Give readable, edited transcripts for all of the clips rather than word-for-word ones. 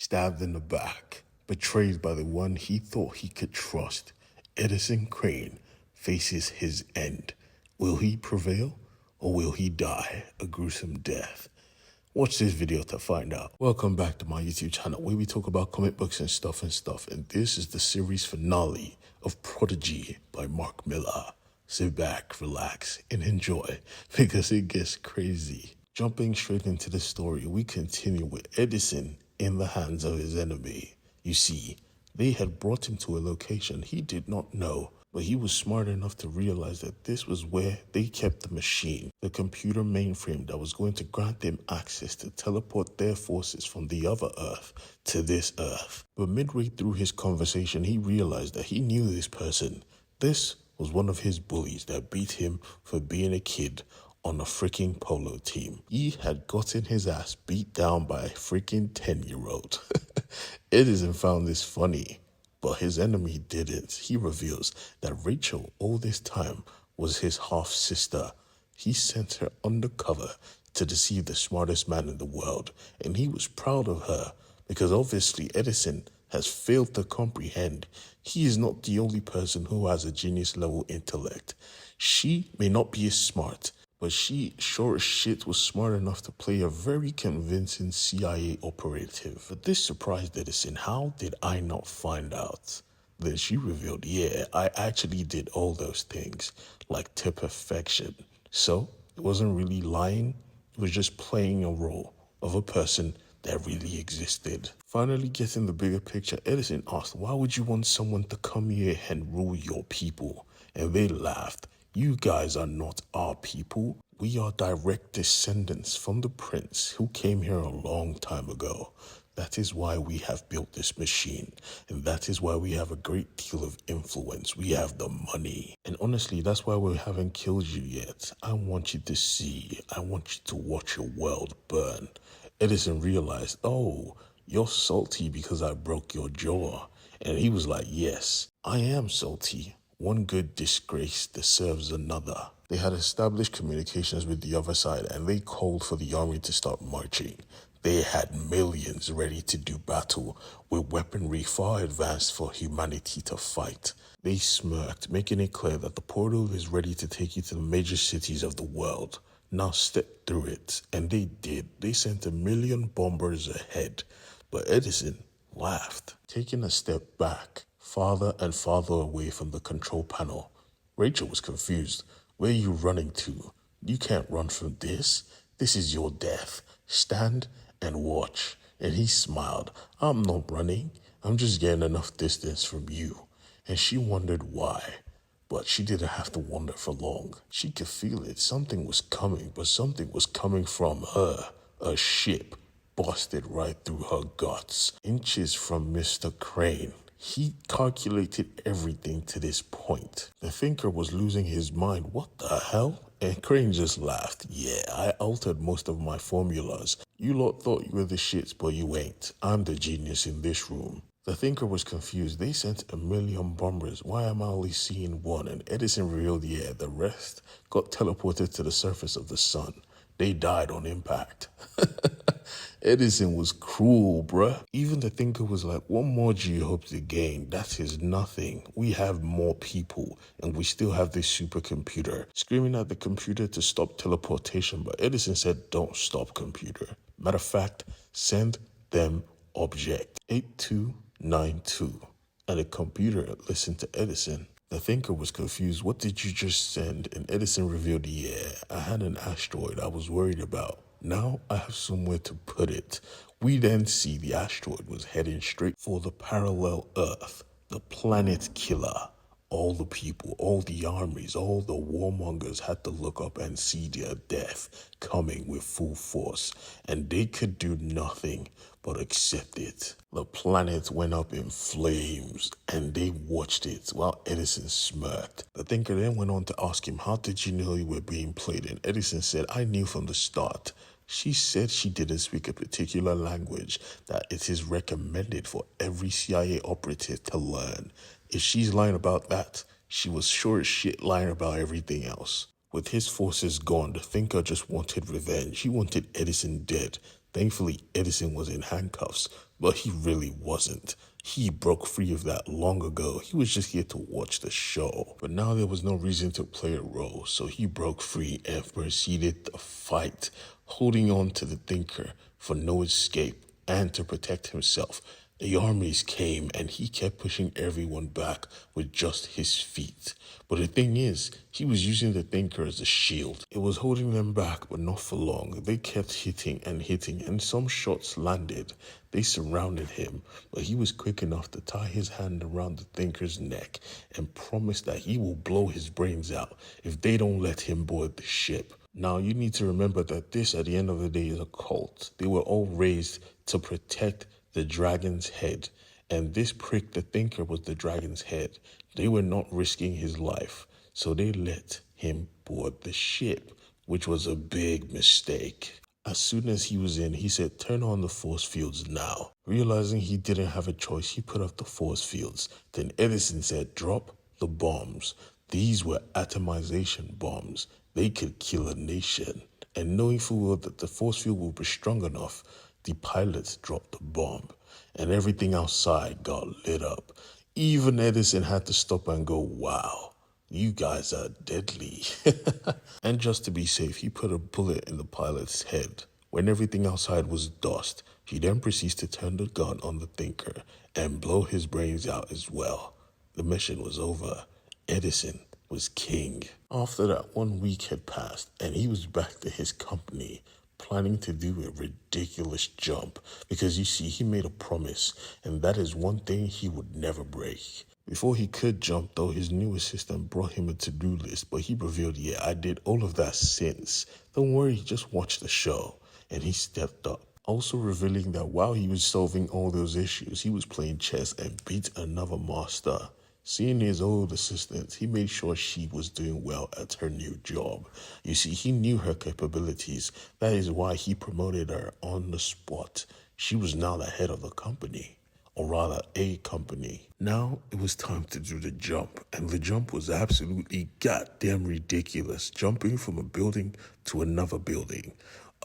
Stabbed in the back, betrayed by the one he thought he could trust, Edison Crane faces his end. Will he prevail or will he die a gruesome death? Watch this video to find out. Welcome back to my YouTube channel where we talk about comic books and stuff, and this is the series finale of Prodigy by Mark Millar. Sit back, relax, and enjoy because it gets crazy. Jumping straight into the story, we continue with Edison in the hands of his enemy. You see, they had brought him to a location he did not know, but he was smart enough to realize that this was where they kept the machine, the computer mainframe that was going to grant them access to teleport their forces from the other Earth to this Earth. But midway through his conversation, he realized that he knew this person. This was one of his bullies that beat him for being a kid on a freaking polo team. He had gotten his ass beat down by a freaking 10-year-old. Edison found this funny, but his enemy didn't. He reveals that Rachel all this time was his half-sister. He sent her undercover to deceive the smartest man in the world, and he was proud of her because obviously Edison has failed to comprehend he is not the only person who has a genius-level intellect. She may not be as smart, but she sure as shit was smart enough to play a very convincing CIA operative. But this surprised Edison. How did I not find out? Then she revealed, yeah, I actually did all those things, like to perfection. So it wasn't really lying, it was just playing a role of a person that really existed. Finally getting the bigger picture, Edison asked, why would you want someone to come here and rule your people? And they laughed. You guys are not our people. We are direct descendants from the prince who came here a long time ago. That is why we have built this machine. And that is why we have a great deal of influence. We have the money. And honestly, that's why we haven't killed you yet. I want you to see. I want you to watch your world burn. Edison realized, oh, you're salty because I broke your jaw. And he was like, yes, I am salty. One good disgrace deserves another. They had established communications with the other side and they called for the army to start marching. They had millions ready to do battle with weaponry far advanced for humanity to fight. They smirked, making it clear that the portal is ready to take you to the major cities of the world. Now step through it. And they did. They sent 1 million bombers ahead. But Edison laughed, taking a step back, farther and farther away from the control panel. Rachel was confused. Where are you running to? You can't run from this. This is your death. Stand and watch. And he smiled. I'm not running. I'm just getting enough distance from you. And she wondered why. But she didn't have to wonder for long. She could feel it. Something was coming, but something was coming from her. A ship busted right through her guts. Inches from Mr. Crane. He calculated everything to this point. The thinker was losing his mind. What the hell? And Crane just laughed. Yeah, I altered most of my formulas. You lot thought you were the shits, but you ain't. I'm the genius in this room. The thinker was confused. They sent 1 million bombers. Why am I only seeing one? And Edison revealed, yeah, the rest got teleported to the surface of the sun. They died on impact. Edison was cruel, bruh. Even the thinker was like, what more do you hope to gain? That is nothing. We have more people, and we still have this supercomputer. Screaming at the computer to stop teleportation, but Edison said, don't stop, computer. Matter of fact, send them object 8292. And the computer listened to Edison. The thinker was confused. What did you just send? And Edison revealed, yeah, I had an asteroid I was worried about. Now I have somewhere to put it. We then see the asteroid was heading straight for the parallel Earth, the planet killer. All the people, all the armies, all the warmongers had to look up and see their death coming with full force, and they could do nothing but accept it. The planet went up in flames, and they watched it while Edison smirked. The thinker then went on to ask him, how did you know you were being played? And Edison said, I knew from the start. She said she didn't speak a particular language that it is recommended for every CIA operative to learn. If she's lying about that, she was sure as shit lying about everything else. With his forces gone, the thinker just wanted revenge. He wanted Edison dead. Thankfully, Edison was in handcuffs, but he really wasn't. He broke free of that long ago. He was just here to watch the show. But now there was no reason to play a role, so he broke free and proceeded to fight, holding on to the Thinker for no escape and to protect himself. The armies came and he kept pushing everyone back with just his feet. But the thing is, he was using the Thinker as a shield. It was holding them back, but not for long. They kept hitting, and some shots landed. They surrounded him, but he was quick enough to tie his hand around the Thinker's neck and promise that he will blow his brains out if they don't let him board the ship. Now, you need to remember that this, at the end of the day, is a cult. They were all raised to protect the dragon's head, and this prick, the Thinker, was the dragon's head. They were not risking his life, so they let him board the ship, which was a big mistake. As soon as he was in, he said, "Turn on the force fields now." Realizing he didn't have a choice, he put up the force fields. Then Edison said, "Drop the bombs." These were atomization bombs. They could kill a nation. And knowing full well that the force field would be strong enough, the pilots dropped the bomb, and everything outside got lit up. Even Edison had to stop and go, "Wow, you guys are deadly." And just to be safe, he put a bullet in the pilot's head. When everything outside was dust, he then proceeds to turn the gun on the Thinker and blow his brains out as well. The mission was over. Edison was king. After that, 1 week had passed, and he was back to his company, planning to do a ridiculous jump, because you see, he made a promise, and that is one thing he would never break. Before he could jump, though, his new assistant brought him a to-do list, but he revealed, "Yeah, I did all of that since. Don't worry, just watch the show." And he stepped up, also revealing that while he was solving all those issues, he was playing chess and beat another master. Seeing his old assistant, he made sure she was doing well at her new job. You see, he knew her capabilities. That is why he promoted her on the spot. She was now the head of the company, or rather a company. Now it was time to do the jump, and the jump was absolutely goddamn ridiculous, jumping from a building to another building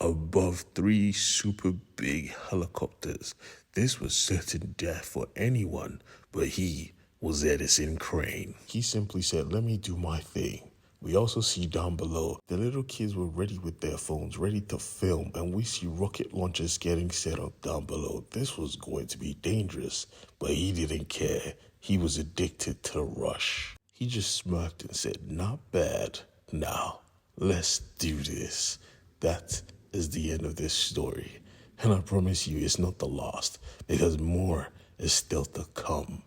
above 3 super big helicopters. This was certain death for anyone, but he was Edison Crane. He simply said, "Let me do my thing." We also see down below, the little kids were ready with their phones, ready to film, and we see rocket launchers getting set up down below. This was going to be dangerous, but he didn't care. He was addicted to the rush. He just smirked and said, "Not bad. Now, let's do this." That is the end of this story. And I promise you, it's not the last, because more is still to come.